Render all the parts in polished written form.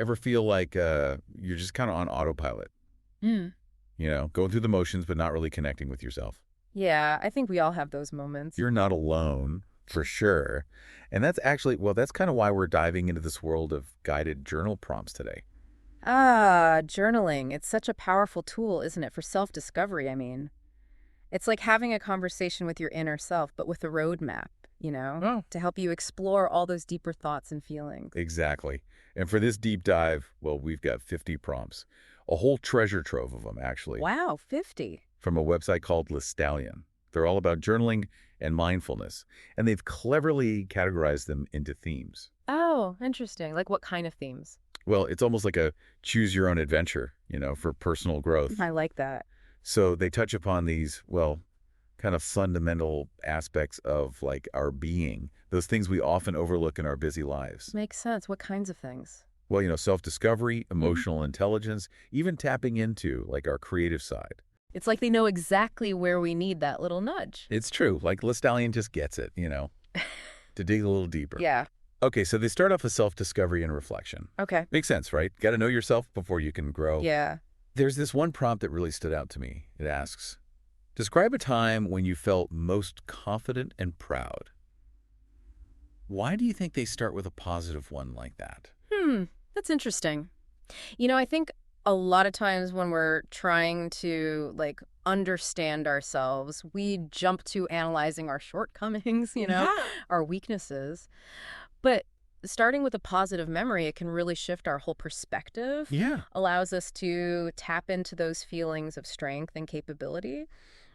Ever feel like you're just kind of on autopilot, Mm. going through the motions but not really connecting with yourself? Yeah, I think we all have those moments. You're not alone, for sure. And that's actually, well, that's kind of why we're diving into this world of guided journal prompts today. Ah, journaling. It's such a powerful tool, isn't it, for self-discovery, I mean. It's like having a conversation with your inner self, but with a roadmap, Oh, to help you explore all those deeper thoughts and feelings. exactly. And for this deep dive, well, we've got 50 prompts, a whole treasure trove of them, actually, Wow, 50. from a website called Listallion. They're all about journaling and mindfulness, and they've cleverly categorized them into themes. Oh, interesting. Like what kind of themes? Well, it's almost like a choose your own adventure, for personal growth. I like that. So they touch upon these, well, kind of fundamental aspects of like our being, those things we often overlook in our busy lives. Makes sense. What kinds of things? Well, self-discovery, Mhm. emotional intelligence, even tapping into like our creative side. It's like they know exactly where we need that little nudge. It's true. Like Listallion just gets it, to dig a little deeper. Yeah. Okay, so they start off with self-discovery and reflection. Okay. Makes sense, right? Got to know yourself before you can grow. Yeah. There's this one prompt that really stood out to me. It asks, describe a time when you felt most confident and proud. Why do you think they start with a positive one like that? That's interesting. I think a lot of times when we're trying to understand ourselves, we jump to analyzing our shortcomings, Yeah. our weaknesses. But starting with a positive memory, it can really shift our whole perspective, Yeah. allows us to tap into those feelings of strength and capability,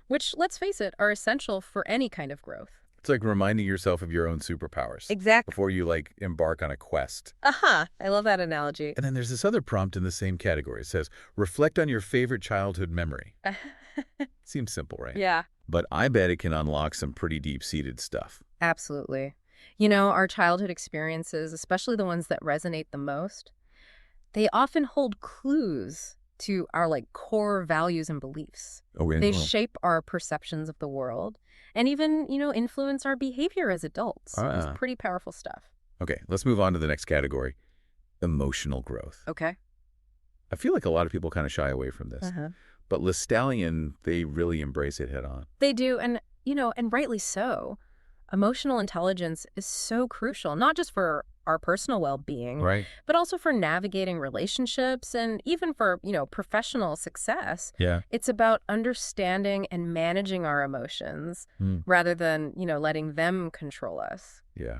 which, let's face it, are essential for any kind of growth. It's like reminding yourself of your own superpowers Exactly. before you like embark on a quest. Aha. I love that analogy. And then there's this other prompt in the same category. It says, reflect on your favorite childhood memory. Seems simple, right? Yeah. But I bet it can unlock some pretty deep-seated stuff. Absolutely. Our childhood experiences, especially the ones that resonate the most, they often hold clues to our core values and beliefs. Oh, They well, shape our perceptions of the world and even, influence our behavior as adults. It's ah. pretty powerful stuff. Okay, let's move on to the next category, emotional growth. Okay. I feel like a lot of people kind of shy away from this. Uh-huh. But Listallion, they really embrace it head on. They do, and, and rightly so. Emotional intelligence is so crucial, not just for our personal well-being, Right. but also for navigating relationships and even for, professional success. Yeah. It's about understanding and managing our emotions Hmm. rather than, letting them control us. Yeah.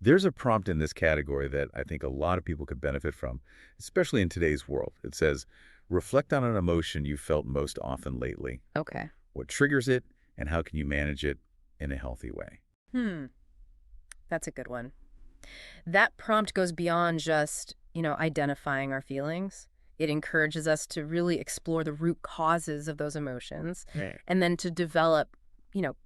There's a prompt in this category that I think a lot of people could benefit from, especially in today's world. It says, reflect on an emotion you felt most often lately. Okay. What triggers it, and how can you manage it in a healthy way? That's a good one. That prompt goes beyond just, identifying our feelings. It encourages us to really explore the root causes of those emotions Right. and then to develop,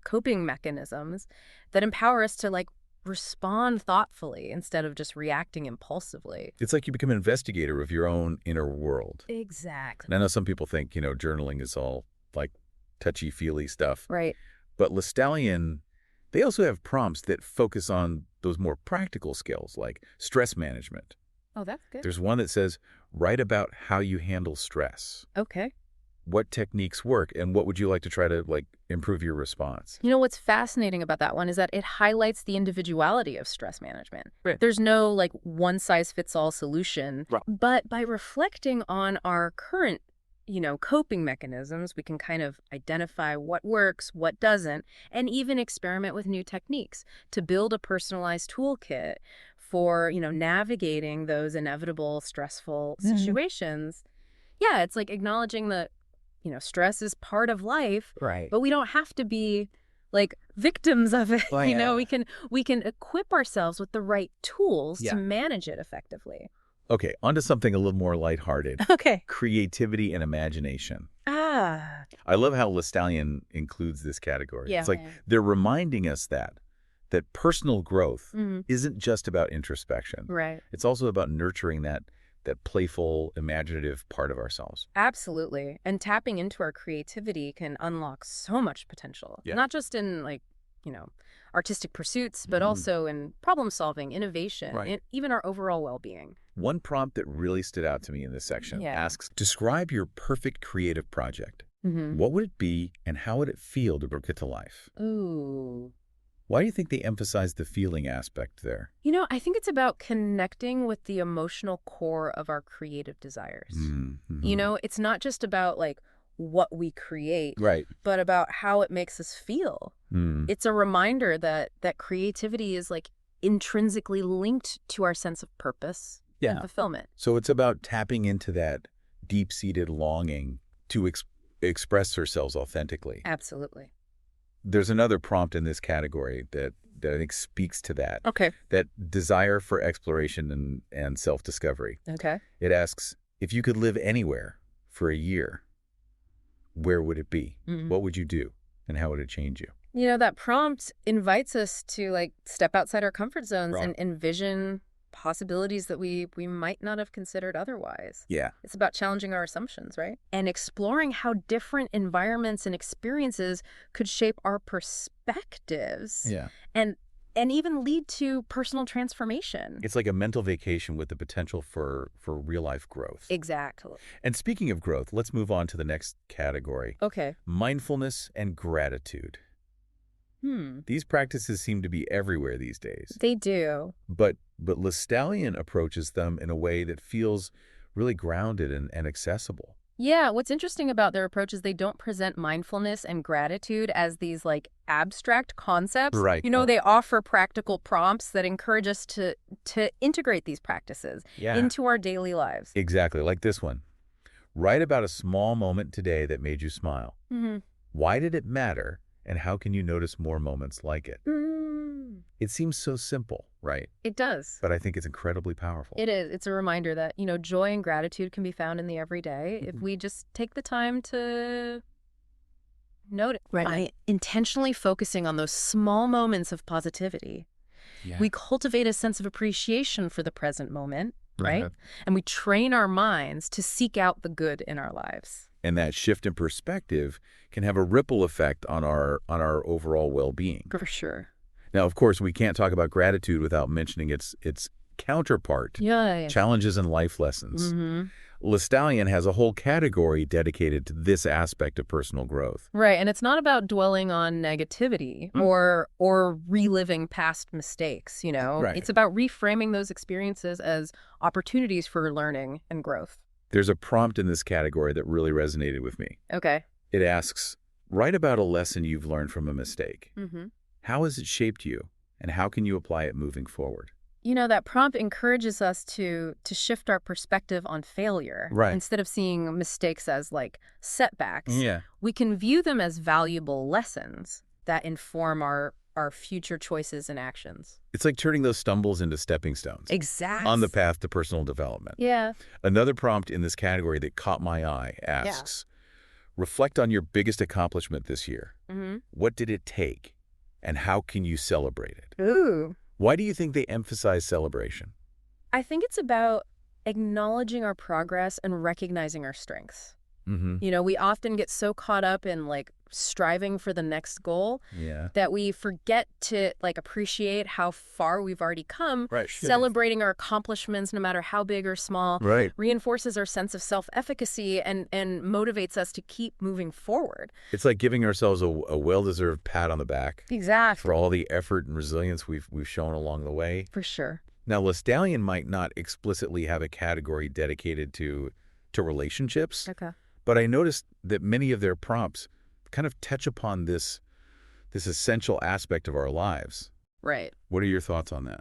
coping mechanisms that empower us to respond thoughtfully instead of just reacting impulsively. It's like you become an investigator of your own inner world. Exactly. And I know some people think, journaling is all like touchy-feely stuff. Right. But Listallion, they also have prompts that focus on those more practical skills like stress management. Oh, that's good. There's one that says, write about how you handle stress. Okay. What techniques work, and what would you like to try to improve your response? What's fascinating about that one is that it highlights the individuality of stress management. Right. There's no one-size-fits-all solution. Right. But by reflecting on our current, coping mechanisms, we can kind of identify what works, what doesn't, and even experiment with new techniques to build a personalized toolkit for, navigating those inevitable stressful situations. Yeah, it's like acknowledging that stress is part of life, Right. but we don't have to be victims of it. Well, yeah. We can equip ourselves with the right tools Yeah. to manage it effectively. Okay, onto something a little more lighthearted. Okay. Creativity and imagination. Ah. I love how Listallion includes this category. Yeah. It's like they're reminding us that personal growth Mhm. isn't just about introspection. Right. It's also about nurturing that playful, imaginative part of ourselves. Absolutely. And tapping into our creativity can unlock so much potential. Yeah. Not just in artistic pursuits, but also in problem solving, innovation, Right. and even our overall well-being. One prompt that really stood out to me in this section Yeah. asks, describe your perfect creative project. Mm-hmm. What would it be and how would it feel to bring it to life? Ooh. Why do you think they emphasize the feeling aspect there? I think it's about connecting with the emotional core of our creative desires. Mm-hmm. It's not just about like what we create, Right. but about how it makes us feel. Mm. It's a reminder that creativity is like intrinsically linked to our sense of purpose and Yeah. fulfillment. So it's about tapping into that deep-seated longing to express ourselves authentically. Absolutely. There's another prompt in this category that I think speaks to that. Okay. That desire for exploration and self-discovery. Okay. It asks, if you could live anywhere for a year, where would it be? Mhm. What would you do? And how would it change you? That prompt invites us to like step outside our comfort zones Right. and envision possibilities that we might not have considered otherwise. Yeah. It's about challenging our assumptions, right? And exploring how different environments and experiences could shape our perspectives Yeah. and even lead to personal transformation. It's like a mental vacation with the potential for real-life growth. Exactly. And speaking of growth, let's move on to the next category. Okay. Mindfulness and gratitude. These practices seem to be everywhere these days. They do. But Listallion approaches them in a way that feels really grounded and accessible. Yeah, what's interesting about their approach is they don't present mindfulness and gratitude as these like abstract concepts. Right. They offer practical prompts that encourage us to integrate these practices into our daily lives. Exactly, like this one. Write about a small moment today that made you smile. Why did it matter, and how can you notice more moments like it? It seems so simple, right? It does. But I think it's incredibly powerful. It is. It's a reminder that, joy and gratitude can be found in the everyday if we just take the time to notice. Right. By intentionally focusing on those small moments of positivity, we cultivate a sense of appreciation for the present moment, right? And we train our minds to seek out the good in our lives. And that shift in perspective can have a ripple effect on our overall well-being. For sure. Now, of course, we can't talk about gratitude without mentioning its counterpart, challenges and life lessons. Listallion has a whole category dedicated to this aspect of personal growth. Right, and it's not about dwelling on negativity or reliving past mistakes, Right. It's about reframing those experiences as opportunities for learning and growth. There's a prompt in this category that really resonated with me. Okay. It asks, write about a lesson you've learned from a mistake. Mm-hmm. How has it shaped you, and how can you apply it moving forward? That prompt encourages us to shift our perspective on failure. Right. Instead of seeing mistakes as like setbacks, Yeah. we can view them as valuable lessons that inform our future choices and actions. It's like turning those stumbles into stepping stones. Exactly. On the path to personal development. Yeah. Another prompt in this category that caught my eye asks, reflect on your biggest accomplishment this year. What did it take, and how can you celebrate it? Ooh. Why do you think they emphasize celebration? I think it's about acknowledging our progress and recognizing our strengths. We often get so caught up in like striving for the next goal that we forget to like appreciate how far we've already come. Right. Celebrating our accomplishments, no matter how big or small, reinforces our sense of self-efficacy and motivates us to keep moving forward. It's like giving ourselves a well-deserved pat on the back. Exactly. For all the effort and resilience we've shown along the way. For sure. Now, Listallion might not explicitly have a category dedicated to relationships. Okay. But I noticed that many of their prompts kind of touch upon this essential aspect of our lives. Right. What are your thoughts on that?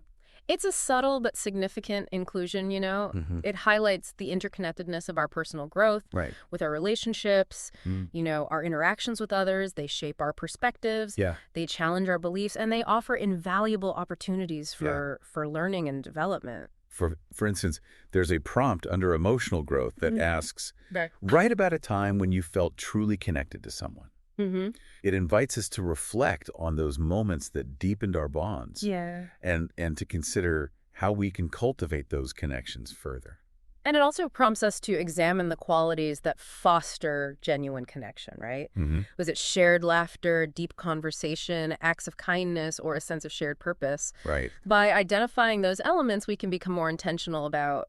It's a subtle but significant inclusion, It highlights the interconnectedness of our personal growth with our relationships, our interactions with others. They shape our perspectives. They challenge our beliefs, and they offer invaluable opportunities for learning and development. For instance, there's a prompt under emotional growth that asks, write about a time when you felt truly connected to someone. It invites us to reflect on those moments that deepened our bonds and to consider how we can cultivate those connections further. And it also prompts us to examine the qualities that foster genuine connection, right? Mm-hmm. Was it shared laughter, deep conversation, acts of kindness, or a sense of shared purpose? Right. By identifying those elements, we can become more intentional about,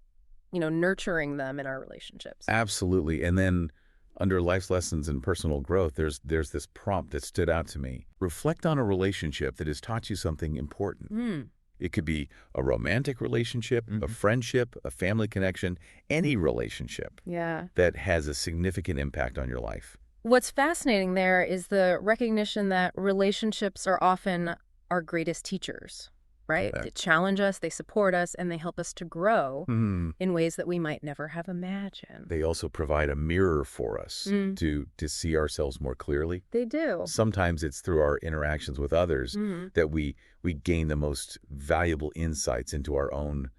nurturing them in our relationships. Absolutely. And then under life's lessons and personal growth, there's this prompt that stood out to me. Reflect on a relationship that has taught you something important. Mm. It could be a romantic relationship, a friendship, a family connection, any relationship Yeah. that has a significant impact on your life. What's fascinating there is the recognition that relationships are often our greatest teachers, right? They challenge us, they support us, and they help us to grow in ways that we might never have imagined. They also provide a mirror for us to see ourselves more clearly. They do. Sometimes it's through our interactions with others that we gain the most valuable insights into our own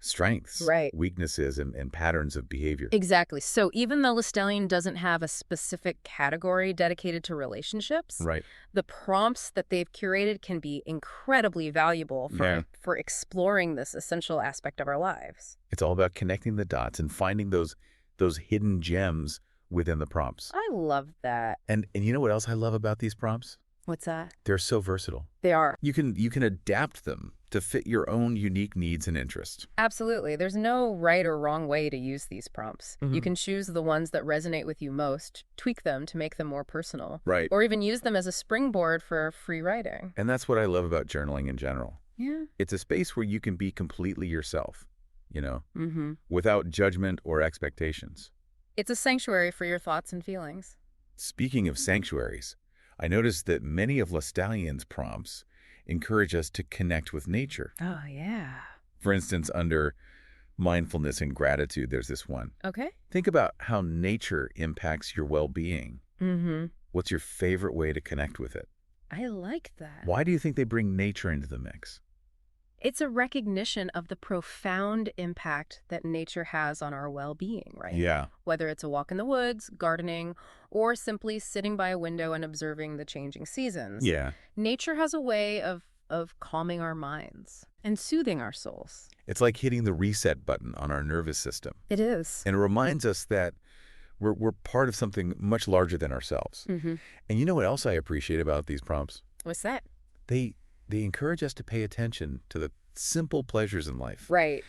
strengths, Right. weaknesses, and patterns of behavior. Exactly. So even though Listallion doesn't have a specific category dedicated to relationships, Right. the prompts that they've curated can be incredibly valuable for exploring this essential aspect of our lives. It's all about connecting the dots and finding those hidden gems within the prompts. I love that. And you know what else I love about these prompts? What's that? They're so versatile. They are. You can adapt them to fit your own unique needs and interests. Absolutely. There's no right or wrong way to use these prompts. You can choose the ones that resonate with you most, tweak them to make them more personal, Right. or even use them as a springboard for free writing. And that's what I love about journaling in general. Yeah. It's a space where you can be completely yourself, Mm-hmm. without judgment or expectations. It's a sanctuary for your thoughts and feelings. Speaking of sanctuaries, I noticed that many of Listallion's prompts encourage us to connect with nature. Oh, yeah. For instance, under mindfulness and gratitude, there's this one. Okay. Think about how nature impacts your well-being. Mm-hmm. What's your favorite way to connect with it? I like that. Why do you think they bring nature into the mix? It's a recognition of the profound impact that nature has on our well-being, right? Yeah. Whether it's a walk in the woods, gardening, or simply sitting by a window and observing the changing seasons. Yeah. Nature has a way of calming our minds and soothing our souls. It's like hitting the reset button on our nervous system. It is. And it reminds us that we're part of something much larger than ourselves. Mm-hmm. And you know what else I appreciate about these prompts? What's that? They encourage us to pay attention to the simple pleasures in life. Right.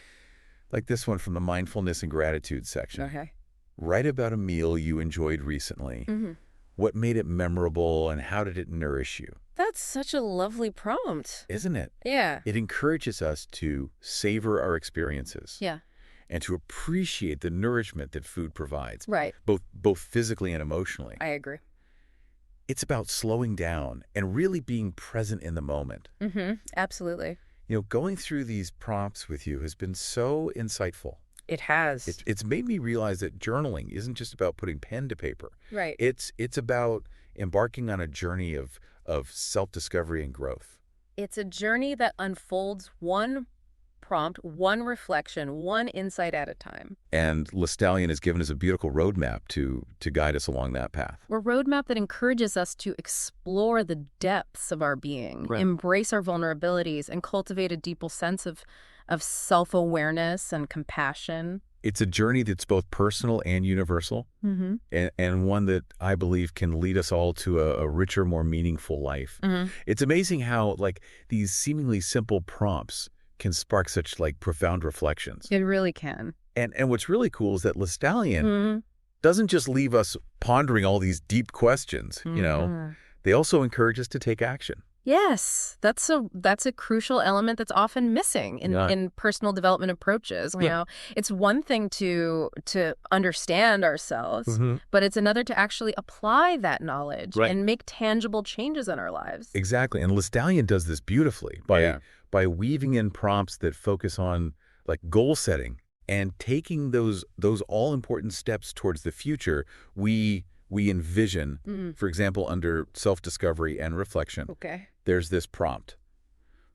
Like this one from the mindfulness and gratitude section. Okay. Write about a meal you enjoyed recently. Mm-hmm. What made it memorable and how did it nourish you? That's such a lovely prompt. Isn't it? Yeah. It encourages us to savor our experiences. Yeah. And to appreciate the nourishment that food provides. Right. Both physically and emotionally. I agree. It's about slowing down and really being present in the moment. Mm-hmm. Absolutely. Going through these prompts with you has been so insightful. It has. It's made me realize that journaling isn't just about putting pen to paper. Right. It's about embarking on a journey of self-discovery and growth. It's a journey that unfolds one prompt, one reflection, one insight at a time. And Listallion has given us a beautiful roadmap to guide us along that path. A roadmap that encourages us to explore the depths of our being, Right. embrace our vulnerabilities, and cultivate a deeper sense of self-awareness and compassion. It's a journey that's both personal and universal, Mm-hmm. and one that I believe can lead us all to a richer, more meaningful life. Mm-hmm. It's amazing how these seemingly simple prompts can spark such profound reflections. It really can. And what's really cool is that Listallion Mm-hmm. doesn't just leave us pondering all these deep questions, Mhm. They also encourage us to take action. Yes, that's a crucial element that's often missing in personal development approaches. It's one thing to understand ourselves, but it's another to actually apply that knowledge Right. and make tangible changes in our lives. Exactly. And Listallion does this beautifully by weaving in prompts that focus on goal setting and taking those all-important steps towards the future we envision. For example, under self-discovery and reflection, Okay. there's this prompt.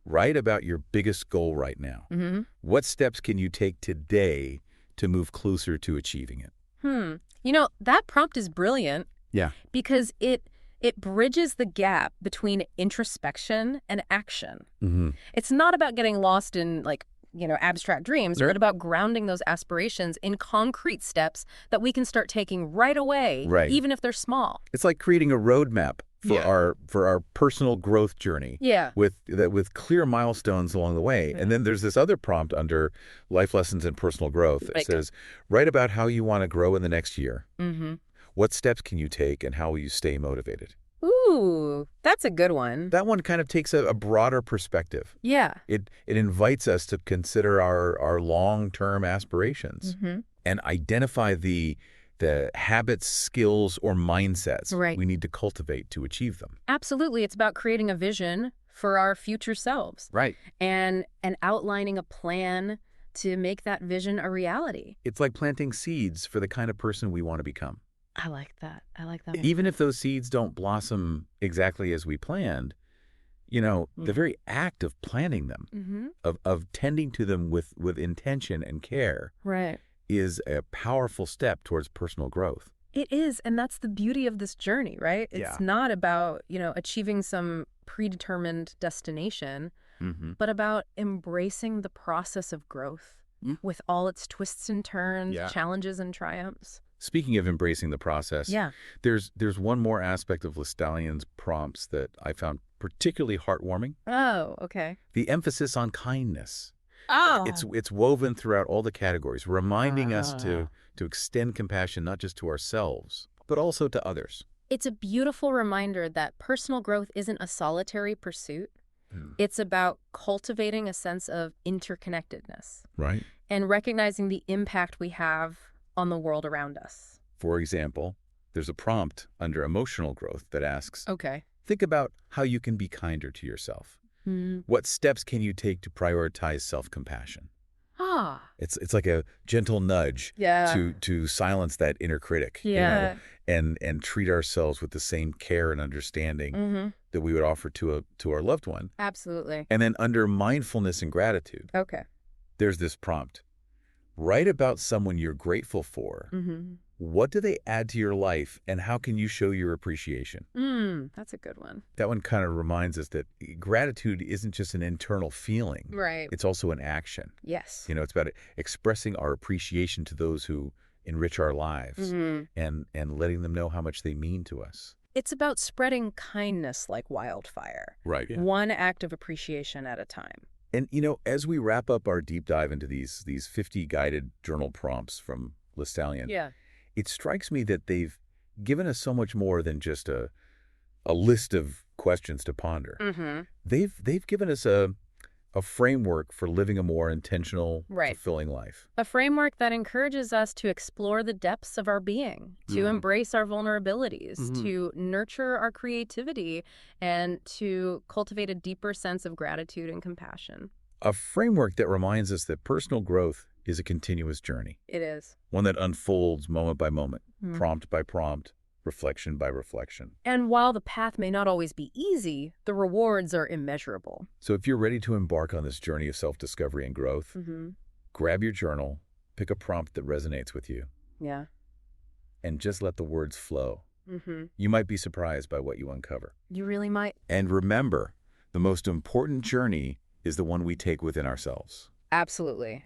Write about your biggest goal right now. Mm-hmm. What steps can you take today to move closer to achieving it? That prompt is brilliant. Yeah. Because it bridges the gap between introspection and action. Mm-hmm. It's not about getting lost in abstract dreams, Sure. but about grounding those aspirations in concrete steps that we can start taking right away, Right. even if they're small. It's like creating a roadmap for Yeah. our personal growth journey Yeah. with clear milestones along the way. And then there's this other prompt under life lessons and personal growth that Right. says, write about how you want to grow in the next year. Mm-hmm. What steps can you take and how will you stay motivated? Ooh, that's a good one. That one kind of takes a broader perspective. Yeah. It invites us to consider our long-term aspirations Mm-hmm. and identify the habits, skills, or mindsets Right. we need to cultivate to achieve them. Absolutely. It's about creating a vision for our future selves Right. and outlining a plan to make that vision a reality. It's like planting seeds for the kind of person we want to become. I like that. I like that. Even if those seeds don't blossom exactly as we planned, the very act of planting them, Mm-hmm. of tending to them with intention and care Right. is a powerful step towards personal growth. It is, and that's the beauty of this journey, right? It's Yeah. not about, achieving some predetermined destination, Mm-hmm. but about embracing the process of growth with all its twists and turns, Yeah. challenges and triumphs. Speaking of embracing the process, Yeah. there's one more aspect of Listallion's prompts that I found particularly heartwarming. Oh, okay. The emphasis on kindness. Oh. It's woven throughout all the categories, reminding us to extend compassion not just to ourselves, but also to others. It's a beautiful reminder that personal growth isn't a solitary pursuit. It's about cultivating a sense of interconnectedness Right. and recognizing the impact we have on the world around us. For example, there's a prompt under emotional growth that asks, Okay. think about how you can be kinder to yourself. What steps can you take to prioritize self-compassion? Ah. It's like a gentle nudge Yeah. to silence that inner critic, Yeah. and treat ourselves with the same care and understanding Mm-hmm. that we would offer to our loved one. Absolutely. And then under mindfulness and gratitude, Okay. there's this prompt. Write about someone you're grateful for. Mm-hmm. What do they add to your life, and how can you show your appreciation? That's a good one. That one kind of reminds us that gratitude isn't just an internal feeling. Right. It's also an action. Yes. It's about expressing our appreciation to those who enrich our lives Mm-hmm. and letting them know how much they mean to us. It's about spreading kindness like wildfire. Right. One act of appreciation at a time. And, as we wrap up our deep dive into these 50 guided journal prompts from Listallion, Yeah. it strikes me that they've given us so much more than just a list of questions to ponder. Mm-hmm. They've given us a framework for living a more intentional, Right. fulfilling life. A framework that encourages us to explore the depths of our being, to embrace our vulnerabilities, to nurture our creativity, and to cultivate a deeper sense of gratitude and compassion. A framework that reminds us that personal growth is a continuous journey, It is. one that unfolds moment by moment, prompt by prompt, reflection by reflection. And while the path may not always be easy, the rewards are immeasurable. So if you're ready to embark on this journey of self-discovery and growth, grab your journal, pick a prompt that resonates with you, Yeah. and just let the words flow. Mm-hmm. You might be surprised by what you uncover. You really might. And remember, the most important journey is the one we take within ourselves. Absolutely.